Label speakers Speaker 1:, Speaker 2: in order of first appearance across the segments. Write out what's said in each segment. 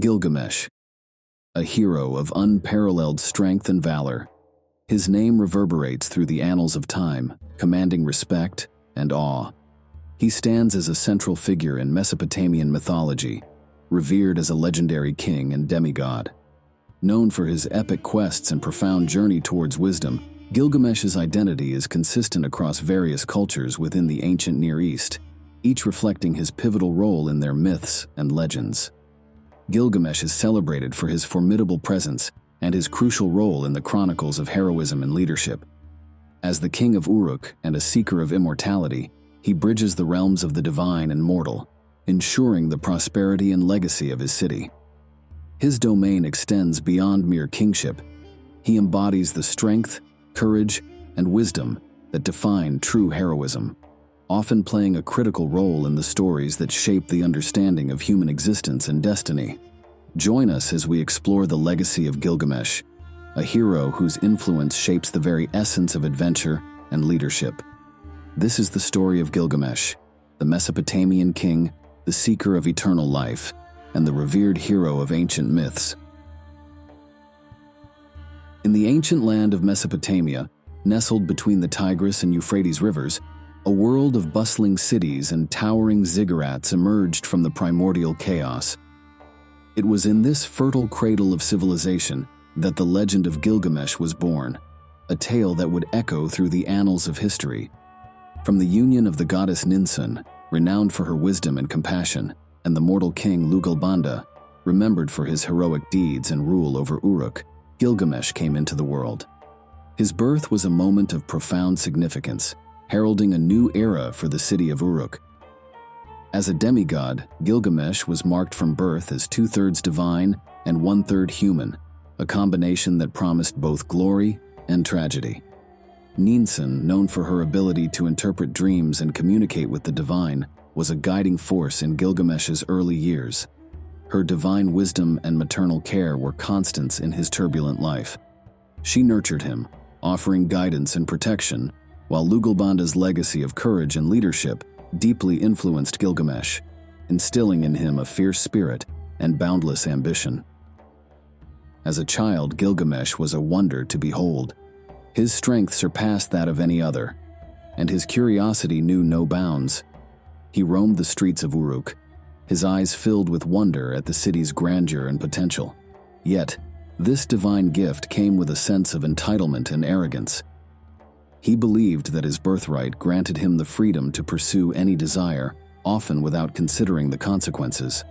Speaker 1: Gilgamesh, a hero of unparalleled strength and valor. His name reverberates through the annals of time, commanding respect and awe. He stands as a central figure in Mesopotamian mythology, revered as a legendary king and demigod. Known for his epic quests and profound journey towards wisdom, Gilgamesh's identity is consistent across various cultures within the ancient Near East, each reflecting his pivotal role in their myths and legends. Gilgamesh is celebrated for his formidable presence and his crucial role in the chronicles of heroism and leadership. As the king of Uruk and a seeker of immortality, he bridges the realms of the divine and mortal, ensuring the prosperity and legacy of his city. His domain extends beyond mere kingship. He embodies the strength, courage, and wisdom that define true heroism, often playing a critical role in the stories that shape the understanding of human existence and destiny. Join us as we explore the legacy of Gilgamesh, a hero whose influence shapes the very essence of adventure and leadership. This is the story of Gilgamesh, the Mesopotamian king, the seeker of eternal life, and the revered hero of ancient myths. In the ancient land of Mesopotamia, nestled between the Tigris and Euphrates rivers, a world of bustling cities and towering ziggurats emerged from the primordial chaos. It was in this fertile cradle of civilization that the legend of Gilgamesh was born, a tale that would echo through the annals of history. From the union of the goddess Ninsun, renowned for her wisdom and compassion, and the mortal king Lugalbanda, remembered for his heroic deeds and rule over Uruk, Gilgamesh came into the world. His birth was a moment of profound significance, heralding a new era for the city of Uruk. As a demigod, Gilgamesh was marked from birth as 2/3 divine and 1/3 human, a combination that promised both glory and tragedy. Ninsun, known for her ability to interpret dreams and communicate with the divine, was a guiding force in Gilgamesh's early years. Her divine wisdom and maternal care were constants in his turbulent life. She nurtured him, offering guidance and protection, while Lugalbanda's legacy of courage and leadership deeply influenced Gilgamesh, instilling in him a fierce spirit and boundless ambition. As a child, Gilgamesh was a wonder to behold. His strength surpassed that of any other, and his curiosity knew no bounds. He roamed the streets of Uruk, his eyes filled with wonder at the city's grandeur and potential. Yet, this divine gift came with a sense of entitlement and arrogance. He believed that his birthright granted him the freedom to pursue any desire, often without considering the consequences.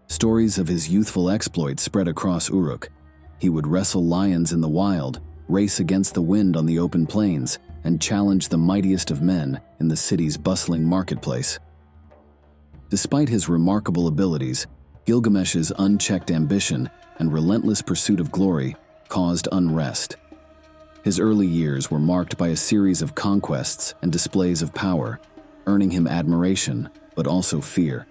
Speaker 1: Stories of his youthful exploits spread across Uruk. He would wrestle lions in the wild, race against the wind on the open plains, and challenge the mightiest of men in the city's bustling marketplace. Despite his remarkable abilities, Gilgamesh's unchecked ambition and relentless pursuit of glory caused unrest. His early years were marked by a series of conquests and displays of power, earning him admiration, but also fear.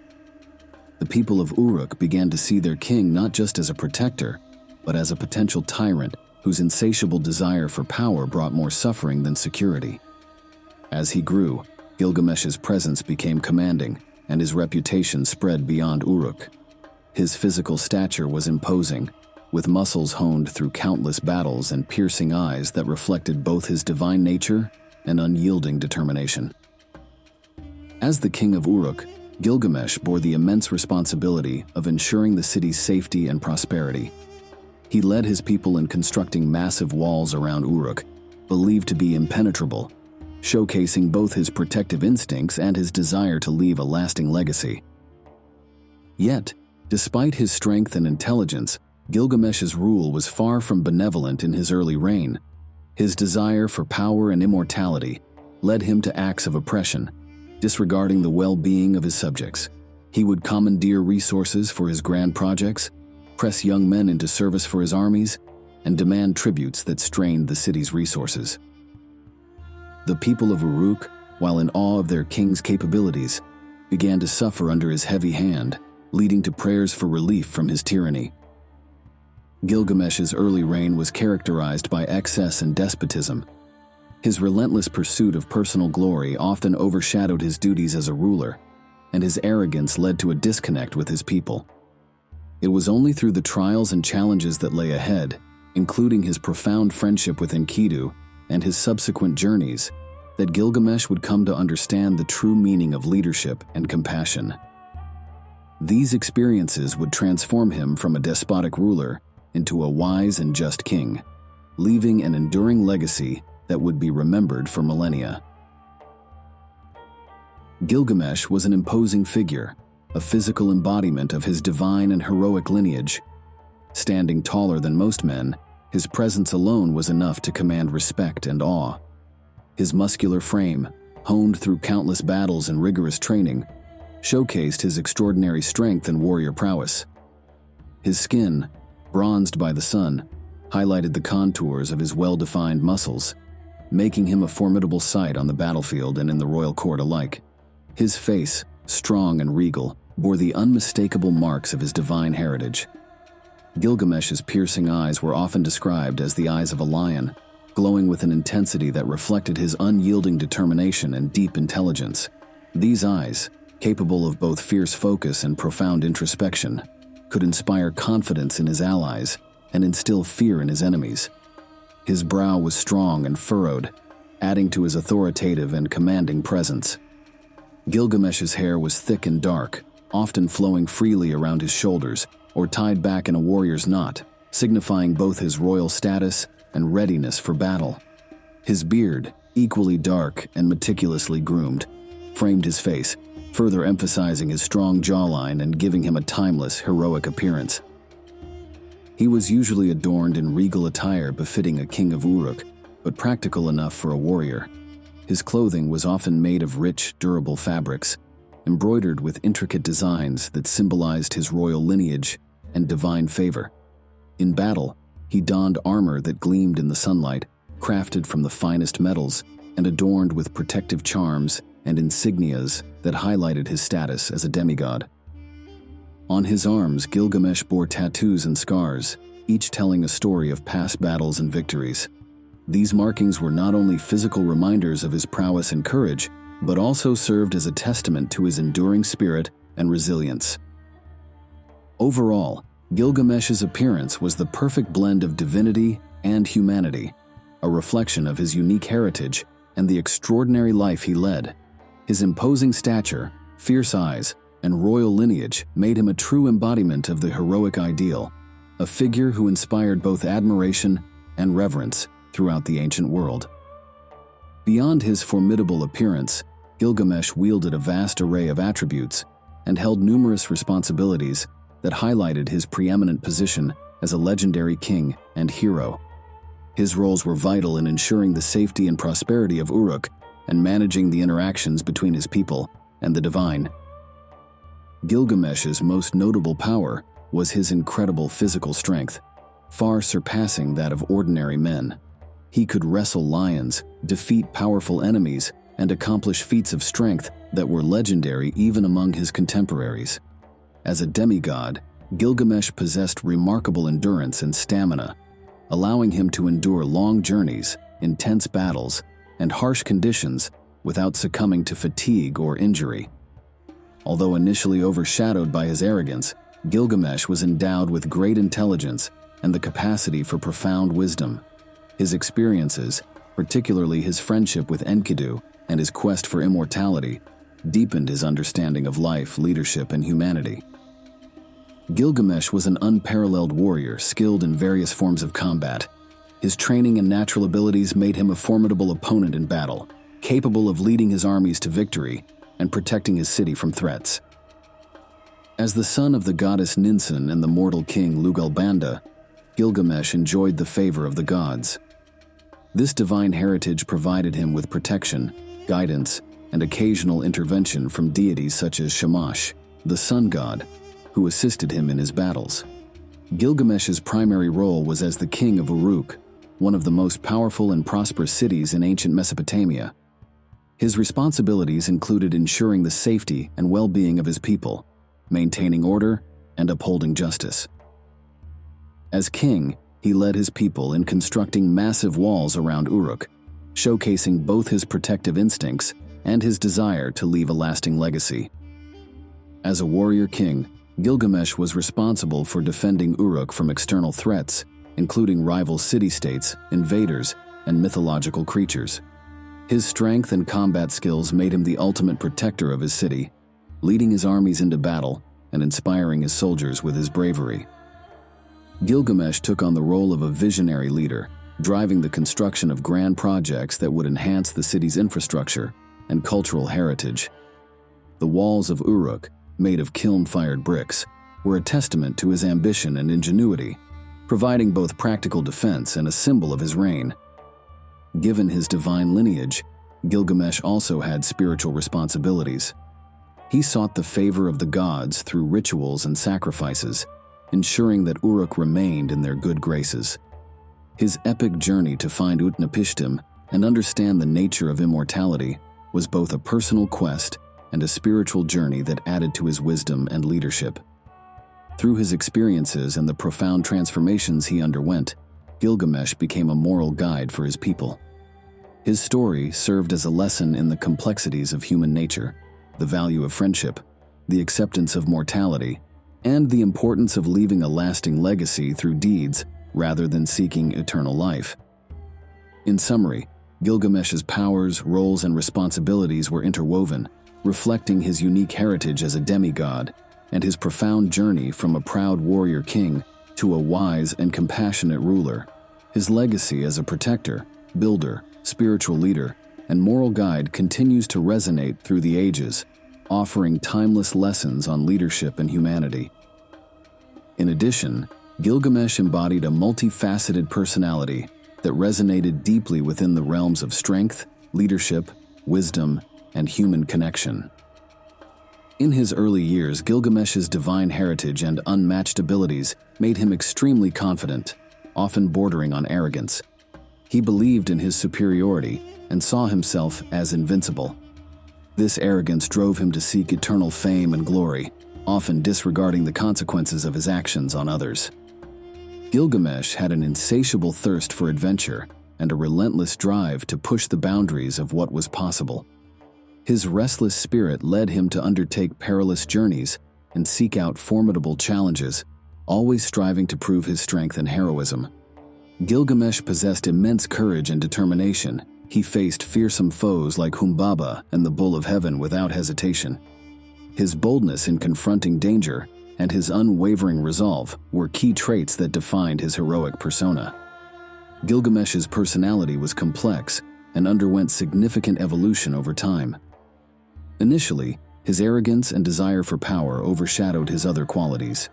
Speaker 1: The people of Uruk began to see their king not just as a protector, but as a potential tyrant whose insatiable desire for power brought more suffering than security. As he grew, Gilgamesh's presence became commanding, and his reputation spread beyond Uruk. His physical stature was imposing, with muscles honed through countless battles and piercing eyes that reflected both his divine nature and unyielding determination. As the king of Uruk, Gilgamesh bore the immense responsibility of ensuring the city's safety and prosperity. He led his people in constructing massive walls around Uruk, believed to be impenetrable, showcasing both his protective instincts and his desire to leave a lasting legacy. Yet, despite his strength and intelligence, Gilgamesh's rule was far from benevolent in his early reign. His desire for power and immortality led him to acts of oppression, disregarding the well-being of his subjects. He would commandeer resources for his grand projects, press young men into service for his armies, and demand tributes that strained the city's resources. The people of Uruk, while in awe of their king's capabilities, began to suffer under his heavy hand, leading to prayers for relief from his tyranny. Gilgamesh's early reign was characterized by excess and despotism. His relentless pursuit of personal glory often overshadowed his duties as a ruler, and his arrogance led to a disconnect with his people. It was only through the trials and challenges that lay ahead, including his profound friendship with Enkidu and his subsequent journeys, that Gilgamesh would come to understand the true meaning of leadership and compassion. These experiences would transform him from a despotic ruler into a wise and just king, leaving an enduring legacy that would be remembered for millennia. Gilgamesh was an imposing figure, a physical embodiment of his divine and heroic lineage. Standing taller than most men, his presence alone was enough to command respect and awe. His muscular frame, honed through countless battles and rigorous training, showcased his extraordinary strength and warrior prowess. His skin, bronzed by the sun, highlighted the contours of his well-defined muscles, making him a formidable sight on the battlefield and in the royal court alike. His face, strong and regal, bore the unmistakable marks of his divine heritage. Gilgamesh's piercing eyes were often described as the eyes of a lion, glowing with an intensity that reflected his unyielding determination and deep intelligence. These eyes, capable of both fierce focus and profound introspection, could inspire confidence in his allies and instill fear in his enemies. His brow was strong and furrowed, adding to his authoritative and commanding presence. Gilgamesh's hair was thick and dark, often flowing freely around his shoulders or tied back in a warrior's knot, signifying both his royal status and readiness for battle. His beard, equally dark and meticulously groomed, framed his face, further emphasizing his strong jawline and giving him a timeless, heroic appearance. He was usually adorned in regal attire befitting a king of Uruk, but practical enough for a warrior. His clothing was often made of rich, durable fabrics, embroidered with intricate designs that symbolized his royal lineage and divine favor. In battle, he donned armor that gleamed in the sunlight, crafted from the finest metals and adorned with protective charms and insignias that highlighted his status as a demigod. On his arms, Gilgamesh bore tattoos and scars, each telling a story of past battles and victories. These markings were not only physical reminders of his prowess and courage, but also served as a testament to his enduring spirit and resilience. Overall, Gilgamesh's appearance was the perfect blend of divinity and humanity, a reflection of his unique heritage and the extraordinary life he led. His imposing stature, fierce eyes, and royal lineage made him a true embodiment of the heroic ideal, a figure who inspired both admiration and reverence throughout the ancient world. Beyond his formidable appearance, Gilgamesh wielded a vast array of attributes and held numerous responsibilities that highlighted his preeminent position as a legendary king and hero. His roles were vital in ensuring the safety and prosperity of Uruk and managing the interactions between his people and the divine. Gilgamesh's most notable power was his incredible physical strength, far surpassing that of ordinary men. He could wrestle lions, defeat powerful enemies, and accomplish feats of strength that were legendary even among his contemporaries. As a demigod, Gilgamesh possessed remarkable endurance and stamina, allowing him to endure long journeys, intense battles, and harsh conditions without succumbing to fatigue or injury. Although initially overshadowed by his arrogance, Gilgamesh was endowed with great intelligence and the capacity for profound wisdom. His experiences, particularly his friendship with Enkidu and his quest for immortality, deepened his understanding of life, leadership, and humanity. Gilgamesh was an unparalleled warrior skilled in various forms of combat. His training and natural abilities made him a formidable opponent in battle, capable of leading his armies to victory and protecting his city from threats. As the son of the goddess Ninsun and the mortal king Lugalbanda, Gilgamesh enjoyed the favor of the gods. This divine heritage provided him with protection, guidance, and occasional intervention from deities such as Shamash, the sun god, who assisted him in his battles. Gilgamesh's primary role was as the king of Uruk, one of the most powerful and prosperous cities in ancient Mesopotamia. His responsibilities included ensuring the safety and well-being of his people, maintaining order, and upholding justice. As king, he led his people in constructing massive walls around Uruk, showcasing both his protective instincts and his desire to leave a lasting legacy. As a warrior king, Gilgamesh was responsible for defending Uruk from external threats, including rival city-states, invaders, and mythological creatures. His strength and combat skills made him the ultimate protector of his city, leading his armies into battle and inspiring his soldiers with his bravery. Gilgamesh took on the role of a visionary leader, driving the construction of grand projects that would enhance the city's infrastructure and cultural heritage. The walls of Uruk, made of kiln-fired bricks, were a testament to his ambition and ingenuity, providing both practical defense and a symbol of his reign. Given his divine lineage, Gilgamesh also had spiritual responsibilities. He sought the favor of the gods through rituals and sacrifices, ensuring that Uruk remained in their good graces. His epic journey to find Utnapishtim and understand the nature of immortality was both a personal quest and a spiritual journey that added to his wisdom and leadership. Through his experiences and the profound transformations he underwent, Gilgamesh became a moral guide for his people. His story served as a lesson in the complexities of human nature, the value of friendship, the acceptance of mortality, and the importance of leaving a lasting legacy through deeds rather than seeking eternal life. In summary, Gilgamesh's powers, roles, and responsibilities were interwoven, reflecting his unique heritage as a demigod and his profound journey from a proud warrior king to a wise and compassionate ruler. His legacy as a protector, builder, spiritual leader, and moral guide continues to resonate through the ages, offering timeless lessons on leadership and humanity. In addition, Gilgamesh embodied a multifaceted personality that resonated deeply within the realms of strength, leadership, wisdom, and human connection. In his early years, Gilgamesh's divine heritage and unmatched abilities made him extremely confident, often bordering on arrogance. He believed in his superiority and saw himself as invincible. This arrogance drove him to seek eternal fame and glory, often disregarding the consequences of his actions on others. Gilgamesh had an insatiable thirst for adventure and a relentless drive to push the boundaries of what was possible. His restless spirit led him to undertake perilous journeys and seek out formidable challenges, always striving to prove his strength and heroism. Gilgamesh possessed immense courage and determination. He faced fearsome foes like Humbaba and the Bull of Heaven without hesitation. His boldness in confronting danger and his unwavering resolve were key traits that defined his heroic persona. Gilgamesh's personality was complex and underwent significant evolution over time. Initially, his arrogance and desire for power overshadowed his other qualities.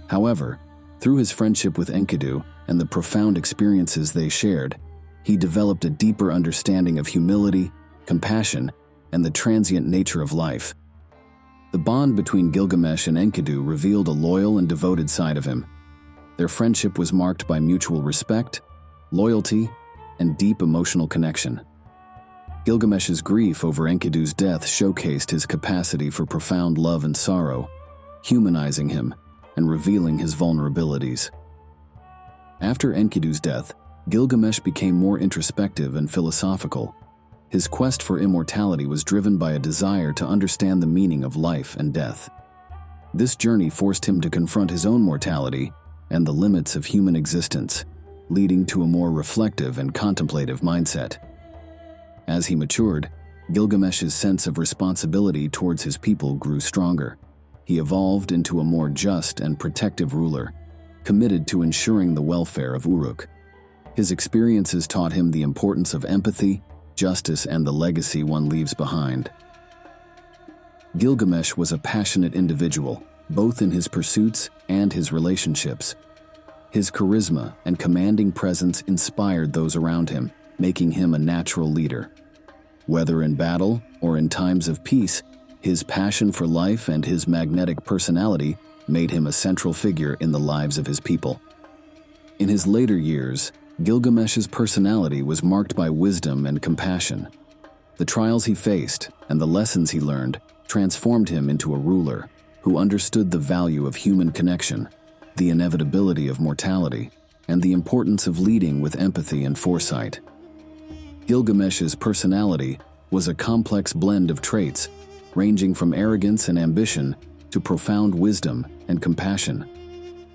Speaker 1: However, through his friendship with Enkidu and the profound experiences they shared, he developed a deeper understanding of humility, compassion, and the transient nature of life. The bond between Gilgamesh and Enkidu revealed a loyal and devoted side of him. Their friendship was marked by mutual respect, loyalty, and deep emotional connection. Gilgamesh's grief over Enkidu's death showcased his capacity for profound love and sorrow, humanizing him and revealing his vulnerabilities. After Enkidu's death, Gilgamesh became more introspective and philosophical. His quest for immortality was driven by a desire to understand the meaning of life and death. This journey forced him to confront his own mortality and the limits of human existence, leading to a more reflective and contemplative mindset. As he matured, Gilgamesh's sense of responsibility towards his people grew stronger. He evolved into a more just and protective ruler, committed to ensuring the welfare of Uruk. His experiences taught him the importance of empathy, justice, and the legacy one leaves behind. Gilgamesh was a passionate individual, both in his pursuits and his relationships. His charisma and commanding presence inspired those around him, making him a natural leader. Whether in battle or in times of peace, his passion for life and his magnetic personality made him a central figure in the lives of his people. In his later years, Gilgamesh's personality was marked by wisdom and compassion. The trials he faced and the lessons he learned transformed him into a ruler who understood the value of human connection, the inevitability of mortality, and the importance of leading with empathy and foresight. Gilgamesh's personality was a complex blend of traits, ranging from arrogance and ambition to profound wisdom and compassion.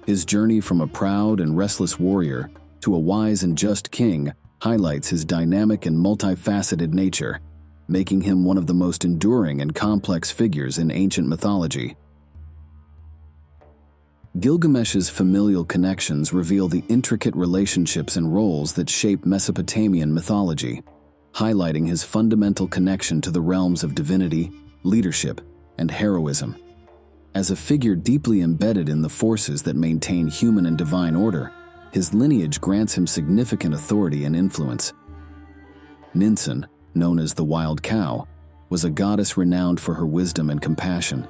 Speaker 1: His journey from a proud and restless warrior to a wise and just king highlights his dynamic and multifaceted nature, making him one of the most enduring and complex figures in ancient mythology. Gilgamesh's familial connections reveal the intricate relationships and roles that shape Mesopotamian mythology, highlighting his fundamental connection to the realms of divinity, leadership, and heroism. As a figure deeply embedded in the forces that maintain human and divine order, his lineage grants him significant authority and influence. Ninsun, known as the Wild Cow, was a goddess renowned for her wisdom and compassion.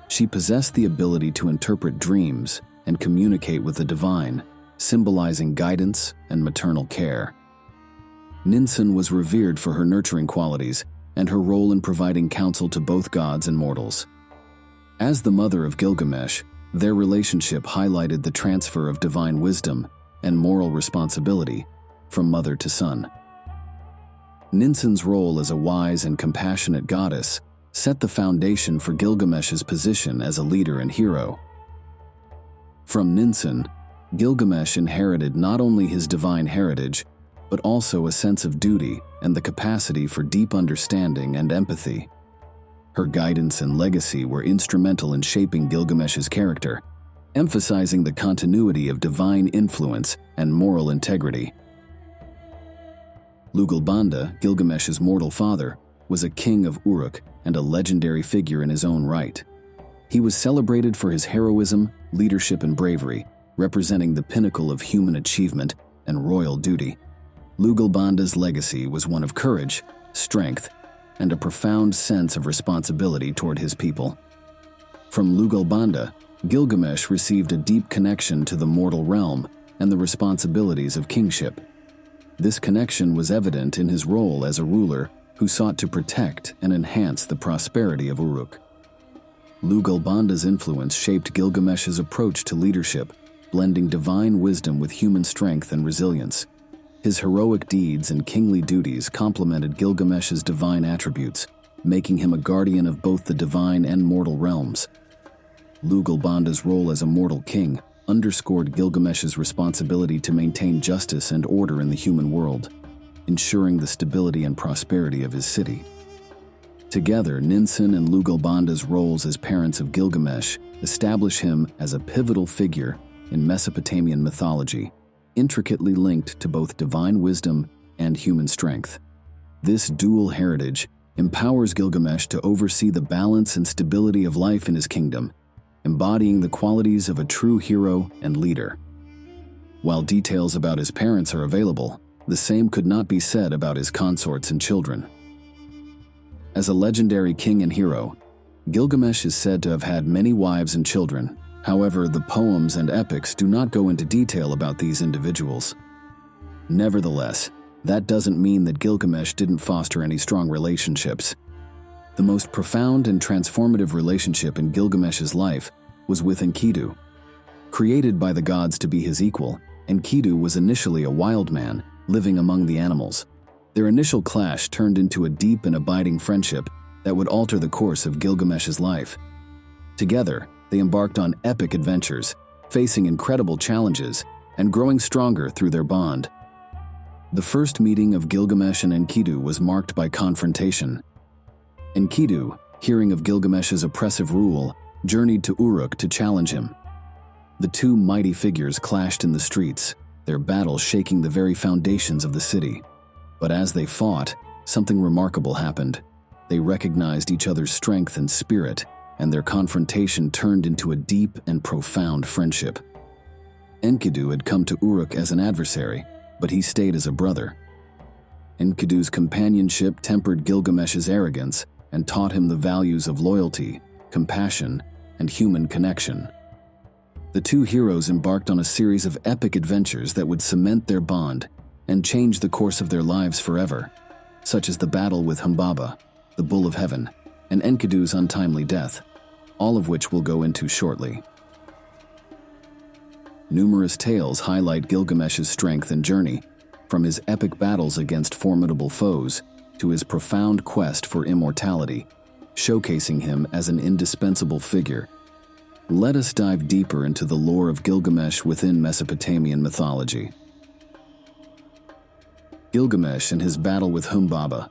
Speaker 1: She possessed the ability to interpret dreams and communicate with the divine, symbolizing guidance and maternal care. Ninsun was revered for her nurturing qualities and her role in providing counsel to both gods and mortals. As the mother of Gilgamesh, their relationship highlighted the transfer of divine wisdom and moral responsibility from mother to son. Ninsun's role as a wise and compassionate goddess set the foundation for Gilgamesh's position as a leader and hero. From Ninsun, Gilgamesh inherited not only his divine heritage, but also a sense of duty and the capacity for deep understanding and empathy. Her guidance and legacy were instrumental in shaping Gilgamesh's character, emphasizing the continuity of divine influence and moral integrity. Lugalbanda, Gilgamesh's mortal father, was a king of Uruk and a legendary figure in his own right. He was celebrated for his heroism, leadership, and bravery, representing the pinnacle of human achievement and royal duty. Lugalbanda's legacy was one of courage, strength, and a profound sense of responsibility toward his people. From Lugalbanda, Gilgamesh received a deep connection to the mortal realm and the responsibilities of kingship. This connection was evident in his role as a ruler who sought to protect and enhance the prosperity of Uruk. Lugalbanda's influence shaped Gilgamesh's approach to leadership, blending divine wisdom with human strength and resilience. His heroic deeds and kingly duties complemented Gilgamesh's divine attributes, making him a guardian of both the divine and mortal realms. Lugalbanda's role as a mortal king underscored Gilgamesh's responsibility to maintain justice and order in the human world, ensuring the stability and prosperity of his city. Together, Ninsun and Lugalbanda's roles as parents of Gilgamesh establish him as a pivotal figure in Mesopotamian mythology, intricately linked to both divine wisdom and human strength. This dual heritage empowers Gilgamesh to oversee the balance and stability of life in his kingdom, embodying the qualities of a true hero and leader. While details about his parents are available, the same could not be said about his consorts and children. As a legendary king and hero, Gilgamesh is said to have had many wives and children. However, the poems and epics do not go into detail about these individuals. Nevertheless, that doesn't mean that Gilgamesh didn't foster any strong relationships. The most profound and transformative relationship in Gilgamesh's life was with Enkidu. Created by the gods to be his equal, Enkidu was initially a wild man living among the animals. Their initial clash turned into a deep and abiding friendship that would alter the course of Gilgamesh's life. Together, they embarked on epic adventures, facing incredible challenges and growing stronger through their bond. The first meeting of Gilgamesh and Enkidu was marked by confrontation. Enkidu, hearing of Gilgamesh's oppressive rule, journeyed to Uruk to challenge him. The two mighty figures clashed in the streets, their battle shaking the very foundations of the city. But as they fought, something remarkable happened. They recognized each other's strength and spirit, and their confrontation turned into a deep and profound friendship. Enkidu had come to Uruk as an adversary, but he stayed as a brother. Enkidu's companionship tempered Gilgamesh's arrogance and taught him the values of loyalty, compassion, and human connection. The two heroes embarked on a series of epic adventures that would cement their bond and change the course of their lives forever, such as the battle with Humbaba, the Bull of Heaven, and Enkidu's untimely death, all of which we'll go into shortly. Numerous tales highlight Gilgamesh's strength and journey, from his epic battles against formidable foes to his profound quest for immortality, showcasing him as an indispensable figure Let us dive deeper into the lore of Gilgamesh within Mesopotamian mythology. Gilgamesh and his battle with Humbaba.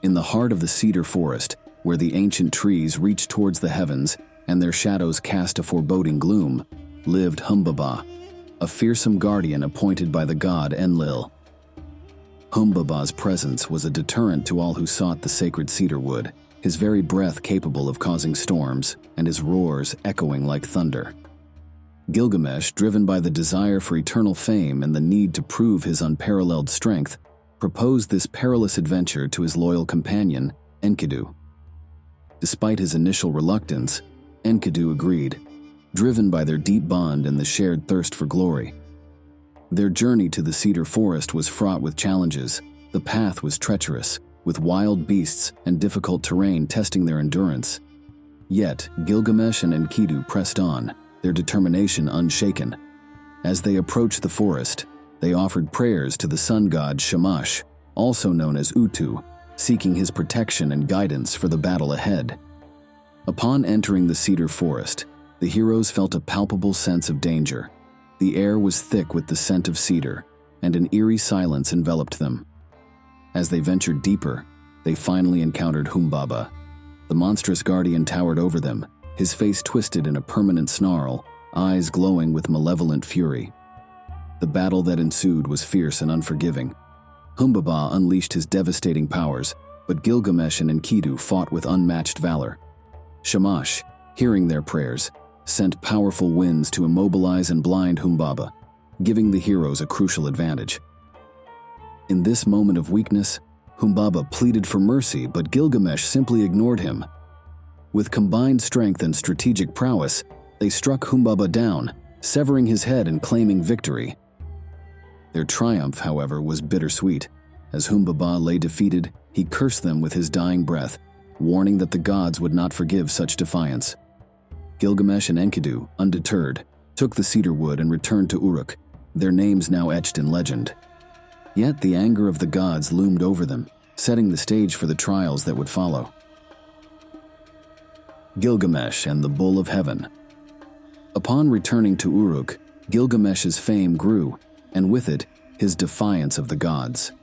Speaker 1: In the heart of the cedar forest, where the ancient trees reach towards the heavens and their shadows cast a foreboding gloom, lived Humbaba, a fearsome guardian appointed by the god Enlil. Humbaba's presence was a deterrent to all who sought the sacred cedar wood, his very breath capable of causing storms, and his roars echoing like thunder. Gilgamesh, driven by the desire for eternal fame and the need to prove his unparalleled strength, proposed this perilous adventure to his loyal companion, Enkidu. Despite his initial reluctance, Enkidu agreed, driven by their deep bond and the shared thirst for glory. Their journey to the cedar forest was fraught with challenges. The path was treacherous, with wild beasts and difficult terrain testing their endurance. Yet, Gilgamesh and Enkidu pressed on, their determination unshaken. As they approached the forest, they offered prayers to the sun god Shamash, also known as Utu, seeking his protection and guidance for the battle ahead. Upon entering the cedar forest, the heroes felt a palpable sense of danger. The air was thick with the scent of cedar, and an eerie silence enveloped them. As they ventured deeper, they finally encountered Humbaba. The monstrous guardian towered over them, his face twisted in a permanent snarl, eyes glowing with malevolent fury. The battle that ensued was fierce and unforgiving. Humbaba unleashed his devastating powers, but Gilgamesh and Enkidu fought with unmatched valor. Shamash, hearing their prayers, sent powerful winds to immobilize and blind Humbaba, giving the heroes a crucial advantage. In this moment of weakness, Humbaba pleaded for mercy, but Gilgamesh simply ignored him. With combined strength and strategic prowess, they struck Humbaba down, severing his head and claiming victory. Their triumph, however, was bittersweet. As Humbaba lay defeated, he cursed them with his dying breath, warning that the gods would not forgive such defiance. Gilgamesh and Enkidu, undeterred, took the cedar wood and returned to Uruk, their names now etched in legend. Yet the anger of the gods loomed over them, setting the stage for the trials that would follow. Gilgamesh and the Bull of Heaven. Upon returning to Uruk, Gilgamesh's fame grew, and with it, his defiance of the gods.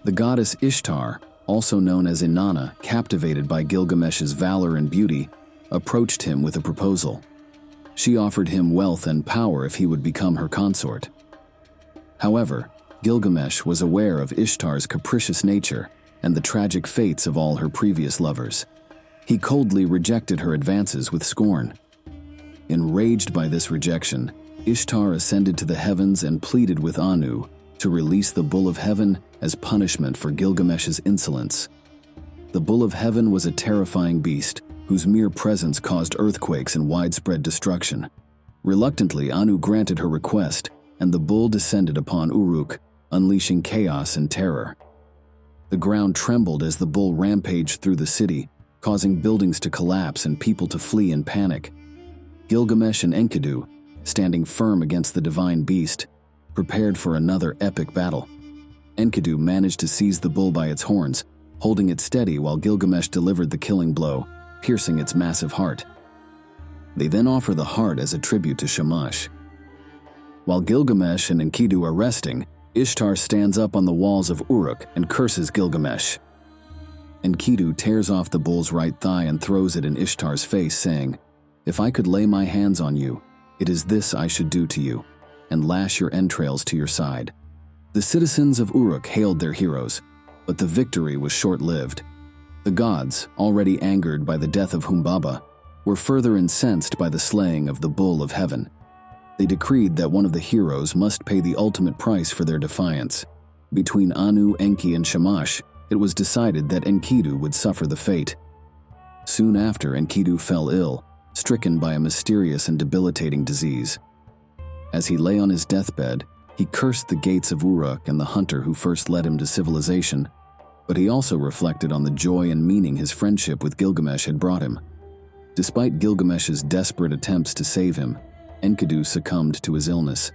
Speaker 1: The goddess Ishtar, also known as Inanna, captivated by Gilgamesh's valor and beauty, approached him with a proposal. She offered him wealth and power if he would become her consort. However, Gilgamesh was aware of Ishtar's capricious nature and the tragic fates of all her previous lovers. He coldly rejected her advances with scorn. Enraged by this rejection, Ishtar ascended to the heavens and pleaded with Anu to release the Bull of Heaven as punishment for Gilgamesh's insolence. The Bull of Heaven was a terrifying beast whose mere presence caused earthquakes and widespread destruction. Reluctantly, Anu granted her request, and the bull descended upon Uruk, unleashing chaos and terror. The ground trembled as the bull rampaged through the city, causing buildings to collapse and people to flee in panic. Gilgamesh and Enkidu, standing firm against the divine beast, prepared for another epic battle. Enkidu managed to seize the bull by its horns, holding it steady while Gilgamesh delivered the killing blow, piercing its massive heart. They then offer the heart as a tribute to Shamash. While Gilgamesh and Enkidu are resting, Ishtar stands up on the walls of Uruk and curses Gilgamesh. Enkidu tears off the bull's right thigh and throws it in Ishtar's face, saying, "If I could lay my hands on you, it is this I should do to you, and lash your entrails to your side." The citizens of Uruk hailed their heroes, but the victory was short-lived. The gods, already angered by the death of Humbaba, were further incensed by the slaying of the Bull of Heaven. They decreed that one of the heroes must pay the ultimate price for their defiance. Between Anu, Enki, and Shamash, it was decided that Enkidu would suffer the fate. Soon after, Enkidu fell ill, stricken by a mysterious and debilitating disease. As he lay on his deathbed, he cursed the gates of Uruk and the hunter who first led him to civilization, but he also reflected on the joy and meaning his friendship with Gilgamesh had brought him. Despite Gilgamesh's desperate attempts to save him, Enkidu succumbed to his illness.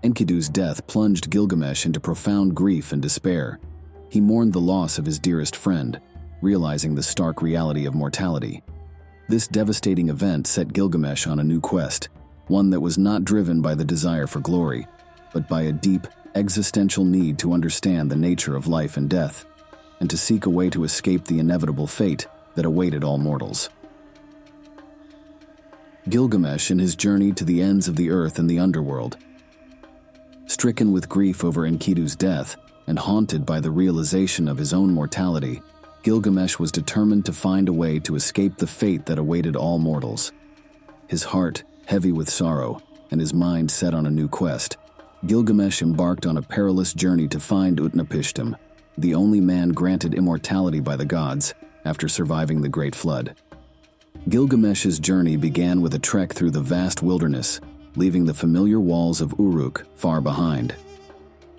Speaker 1: Enkidu's death plunged Gilgamesh into profound grief and despair. He mourned the loss of his dearest friend, realizing the stark reality of mortality. This devastating event set Gilgamesh on a new quest, one that was not driven by the desire for glory, but by a deep, existential need to understand the nature of life and death, and to seek a way to escape the inevitable fate that awaited all mortals. Gilgamesh in his journey to the ends of the earth and the underworld. Stricken with grief over Enkidu's death and haunted by the realization of his own mortality, Gilgamesh was determined to find a way to escape the fate that awaited all mortals. His heart heavy with sorrow and his mind set on a new quest, Gilgamesh embarked on a perilous journey to find Utnapishtim, the only man granted immortality by the gods after surviving the Great Flood. Gilgamesh's journey began with a trek through the vast wilderness, leaving the familiar walls of Uruk far behind.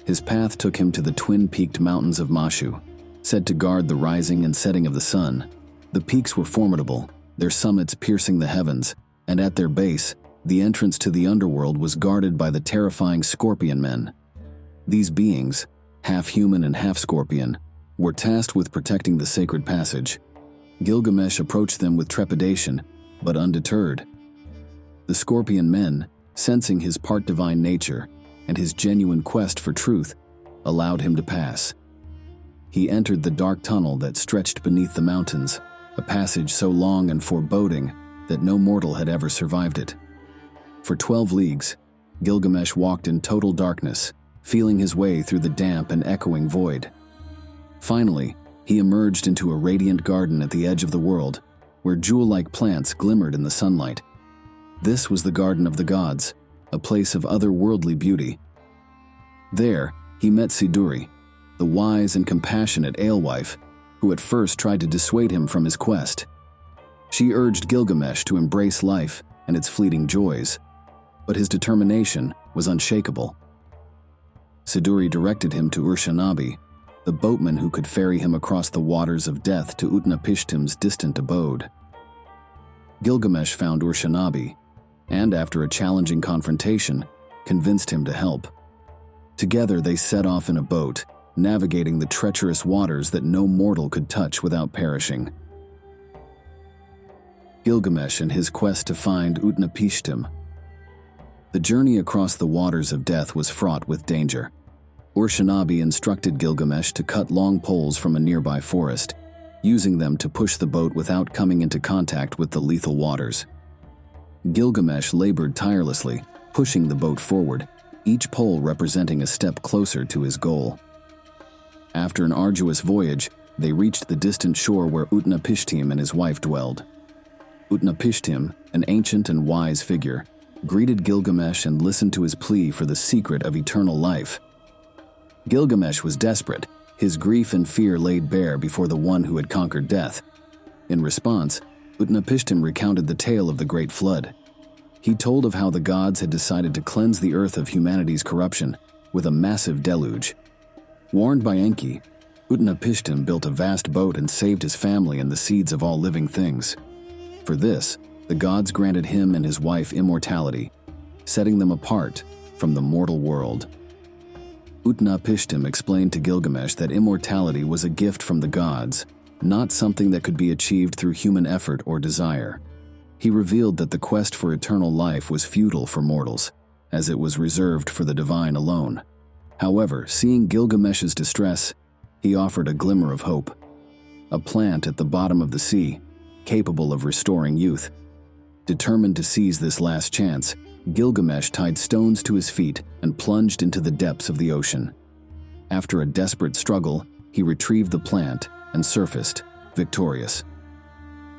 Speaker 1: His path took him to the twin-peaked mountains of Mashu, said to guard the rising and setting of the sun. The peaks were formidable, their summits piercing the heavens, and at their base, the entrance to the underworld was guarded by the terrifying scorpion men. These beings, half human and half scorpion, were tasked with protecting the sacred passage. Gilgamesh approached them with trepidation, but undeterred. The scorpion men, sensing his part divine nature and his genuine quest for truth, allowed him to pass. He entered the dark tunnel that stretched beneath the mountains, a passage so long and foreboding that no mortal had ever survived it. For 12 leagues, Gilgamesh walked in total darkness, feeling his way through the damp and echoing void. Finally, he emerged into a radiant garden at the edge of the world, where jewel-like plants glimmered in the sunlight. This was the Garden of the Gods, a place of otherworldly beauty. There, he met Siduri, the wise and compassionate alewife, who at first tried to dissuade him from his quest. She urged Gilgamesh to embrace life and its fleeting joys, but his determination was unshakable. Siduri directed him to Urshanabi, the boatman who could ferry him across the waters of death to Utnapishtim's distant abode. Gilgamesh found Urshanabi, and after a challenging confrontation, convinced him to help. Together they set off in a boat, navigating the treacherous waters that no mortal could touch without perishing. Gilgamesh and his quest to find Utnapishtim. The journey across the waters of death was fraught with danger. Urshanabi instructed Gilgamesh to cut long poles from a nearby forest, using them to push the boat without coming into contact with the lethal waters. Gilgamesh labored tirelessly, pushing the boat forward, each pole representing a step closer to his goal. After an arduous voyage, they reached the distant shore where Utnapishtim and his wife dwelled. Utnapishtim, an ancient and wise figure, greeted Gilgamesh and listened to his plea for the secret of eternal life. Gilgamesh was desperate, his grief and fear laid bare before the one who had conquered death. In response, Utnapishtim recounted the tale of the Great Flood. He told of how the gods had decided to cleanse the earth of humanity's corruption with a massive deluge. Warned by Enki, Utnapishtim built a vast boat and saved his family and the seeds of all living things. For this, the gods granted him and his wife immortality, setting them apart from the mortal world. Utnapishtim explained to Gilgamesh that immortality was a gift from the gods, not something that could be achieved through human effort or desire. He revealed that the quest for eternal life was futile for mortals, as it was reserved for the divine alone. However, seeing Gilgamesh's distress, he offered a glimmer of hope. A plant at the bottom of the sea, capable of restoring youth. Determined to seize this last chance, Gilgamesh tied stones to his feet and plunged into the depths of the ocean. After a desperate struggle, he retrieved the plant and surfaced, victorious.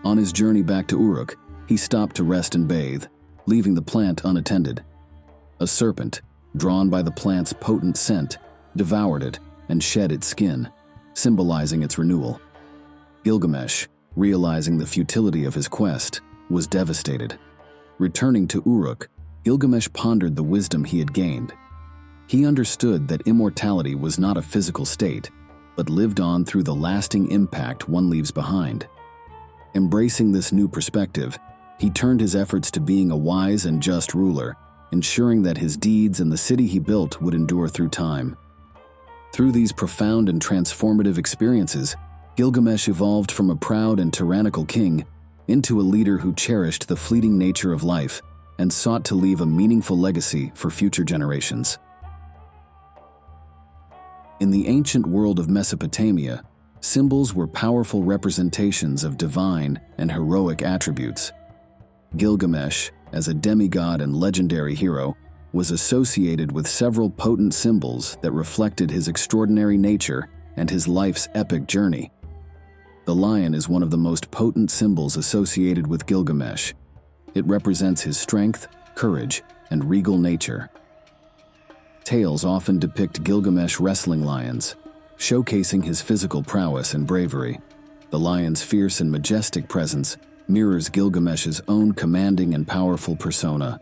Speaker 1: On his journey back to Uruk, he stopped to rest and bathe, leaving the plant unattended. A serpent, drawn by the plant's potent scent, devoured it and shed its skin, symbolizing its renewal. Gilgamesh, realizing the futility of his quest, was devastated. Returning to Uruk, Gilgamesh pondered the wisdom he had gained. He understood that immortality was not a physical state, but lived on through the lasting impact one leaves behind. Embracing this new perspective, he turned his efforts to being a wise and just ruler, ensuring that his deeds and the city he built would endure through time. Through these profound and transformative experiences, Gilgamesh evolved from a proud and tyrannical king into a leader who cherished the fleeting nature of life and sought to leave a meaningful legacy for future generations. In the ancient world of Mesopotamia, symbols were powerful representations of divine and heroic attributes. Gilgamesh, as a demigod and legendary hero, was associated with several potent symbols that reflected his extraordinary nature and his life's epic journey. The lion is one of the most potent symbols associated with Gilgamesh. It represents his strength, courage, and regal nature. Tales often depict Gilgamesh wrestling lions, showcasing his physical prowess and bravery. The lion's fierce and majestic presence mirrors Gilgamesh's own commanding and powerful persona.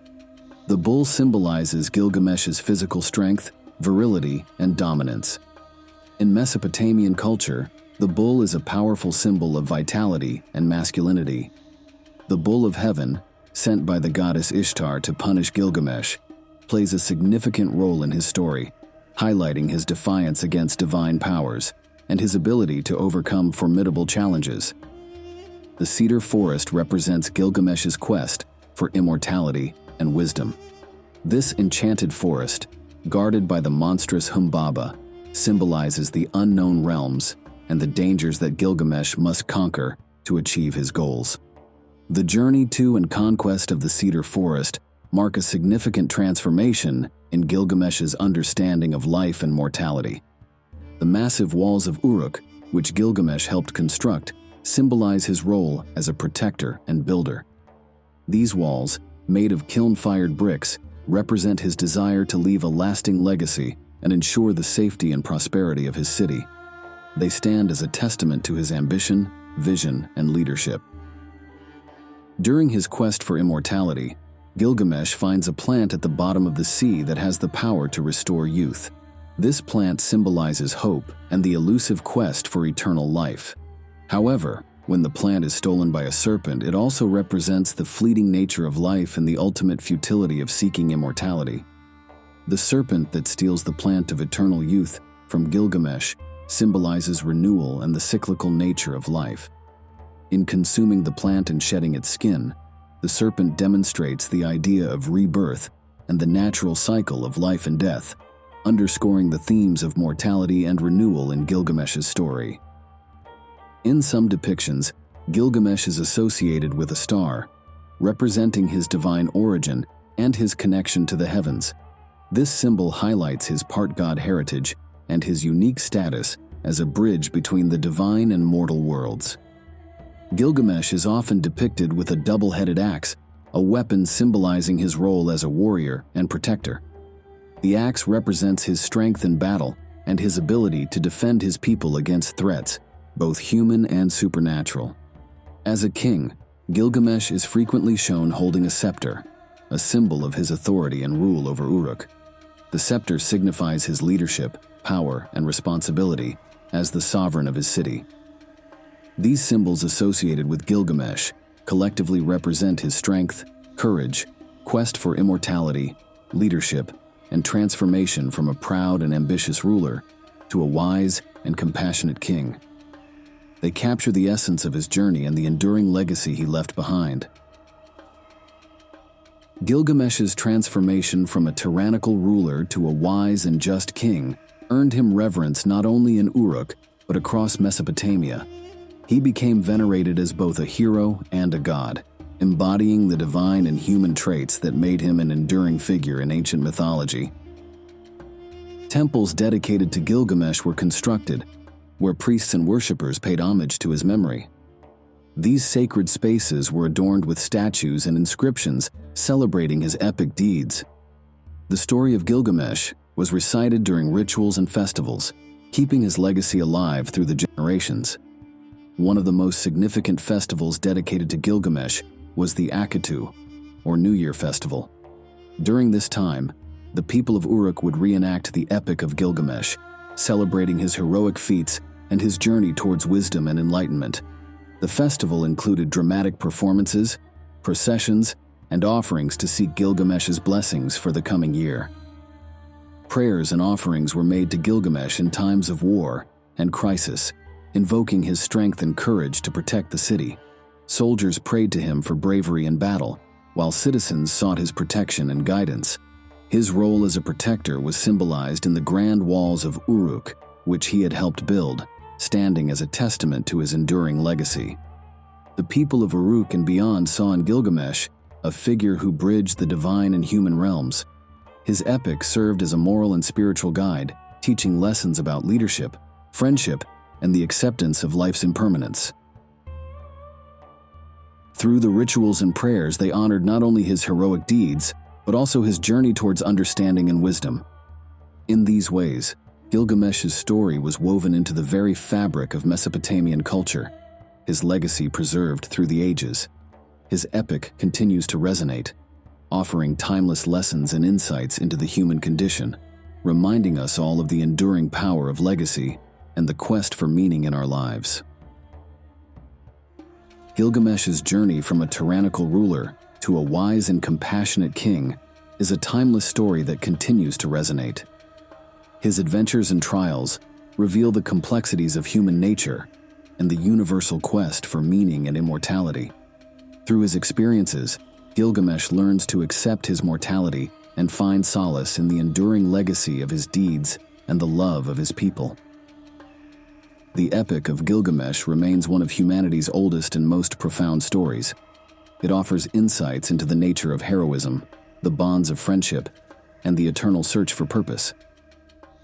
Speaker 1: The bull symbolizes Gilgamesh's physical strength, virility, and dominance. In Mesopotamian culture, the bull is a powerful symbol of vitality and masculinity. The bull of heaven, sent by the goddess Ishtar to punish Gilgamesh, plays a significant role in his story, highlighting his defiance against divine powers and his ability to overcome formidable challenges. The cedar forest represents Gilgamesh's quest for immortality and wisdom. This enchanted forest, guarded by the monstrous Humbaba, symbolizes the unknown realms and the dangers that Gilgamesh must conquer to achieve his goals. The journey to and conquest of the cedar forest mark a significant transformation in Gilgamesh's understanding of life and mortality. The massive walls of Uruk, which Gilgamesh helped construct, symbolize his role as a protector and builder. These walls, made of kiln-fired bricks, represent his desire to leave a lasting legacy and ensure the safety and prosperity of his city. They stand as a testament to his ambition, vision, and leadership. During his quest for immortality, Gilgamesh finds a plant at the bottom of the sea that has the power to restore youth. This plant symbolizes hope and the elusive quest for eternal life. However, when the plant is stolen by a serpent, it also represents the fleeting nature of life and the ultimate futility of seeking immortality. The serpent that steals the plant of eternal youth from Gilgamesh symbolizes renewal and the cyclical nature of life. In consuming the plant and shedding its skin, the serpent demonstrates the idea of rebirth and the natural cycle of life and death, underscoring the themes of mortality and renewal in Gilgamesh's story. In some depictions, Gilgamesh is associated with a star, representing his divine origin and his connection to the heavens. This symbol highlights his part-god heritage and his unique status as a bridge between the divine and mortal worlds. Gilgamesh is often depicted with a double-headed axe, a weapon symbolizing his role as a warrior and protector. The axe represents his strength in battle and his ability to defend his people against threats, both human and supernatural. As a king, Gilgamesh is frequently shown holding a scepter, a symbol of his authority and rule over Uruk. The scepter signifies his leadership, power, and responsibility as the sovereign of his city. These symbols associated with Gilgamesh collectively represent his strength, courage, quest for immortality, leadership, and transformation from a proud and ambitious ruler to a wise and compassionate king. They capture the essence of his journey and the enduring legacy he left behind. Gilgamesh's transformation from a tyrannical ruler to a wise and just king earned him reverence not only in Uruk, but across Mesopotamia. He became venerated as both a hero and a god, embodying the divine and human traits that made him an enduring figure in ancient mythology. Temples dedicated to Gilgamesh were constructed, where priests and worshippers paid homage to his memory. These sacred spaces were adorned with statues and inscriptions celebrating his epic deeds. The story of Gilgamesh was recited during rituals and festivals, keeping his legacy alive through the generations. One of the most significant festivals dedicated to Gilgamesh was the Akitu, or New Year festival. During this time, the people of Uruk would reenact the epic of Gilgamesh, celebrating his heroic feats and his journey towards wisdom and enlightenment. The festival included dramatic performances, processions, and offerings to seek Gilgamesh's blessings for the coming year. Prayers and offerings were made to Gilgamesh in times of war and crisis, invoking his strength and courage to protect the city. Soldiers prayed to him for bravery in battle, while citizens sought his protection and guidance. His role as a protector was symbolized in the grand walls of Uruk, which he had helped build, standing as a testament to his enduring legacy. The people of Uruk and beyond saw in Gilgamesh a figure who bridged the divine and human realms. His epic served as a moral and spiritual guide, teaching lessons about leadership, friendship, and the acceptance of life's impermanence. Through the rituals and prayers, they honored not only his heroic deeds, but also his journey towards understanding and wisdom. In these ways, Gilgamesh's story was woven into the very fabric of Mesopotamian culture, his legacy preserved through the ages. His epic continues to resonate, offering timeless lessons and insights into the human condition, reminding us all of the enduring power of legacy and the quest for meaning in our lives. Gilgamesh's journey from a tyrannical ruler to a wise and compassionate king is a timeless story that continues to resonate. His adventures and trials reveal the complexities of human nature and the universal quest for meaning and immortality. Through his experiences, Gilgamesh learns to accept his mortality and find solace in the enduring legacy of his deeds and the love of his people. The Epic of Gilgamesh remains one of humanity's oldest and most profound stories. It offers insights into the nature of heroism, the bonds of friendship, and the eternal search for purpose.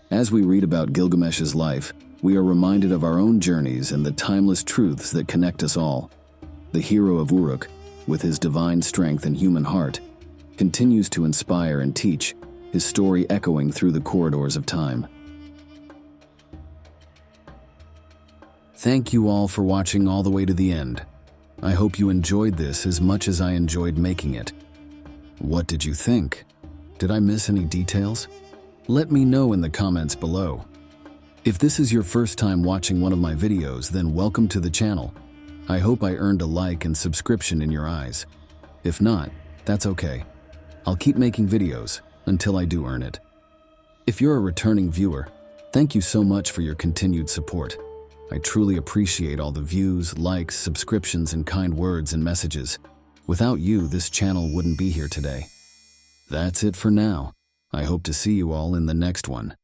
Speaker 1: As we read about Gilgamesh's life, we are reminded of our own journeys and the timeless truths that connect us all. The hero of Uruk, with his divine strength and human heart, continues to inspire and teach, his story echoing through the corridors of time. Thank you all for watching all the way to the end. I hope you enjoyed this as much as I enjoyed making it. What did you think? Did I miss any details? Let me know in the comments below. If this is your first time watching one of my videos, then welcome to the channel. I hope I earned a like and subscription in your eyes. If not, that's okay. I'll keep making videos until I do earn it. If you're a returning viewer, thank you so much for your continued support. I truly appreciate all the views, likes, subscriptions, and kind words and messages. Without you, this channel wouldn't be here today. That's it for now. I hope to see you all in the next one.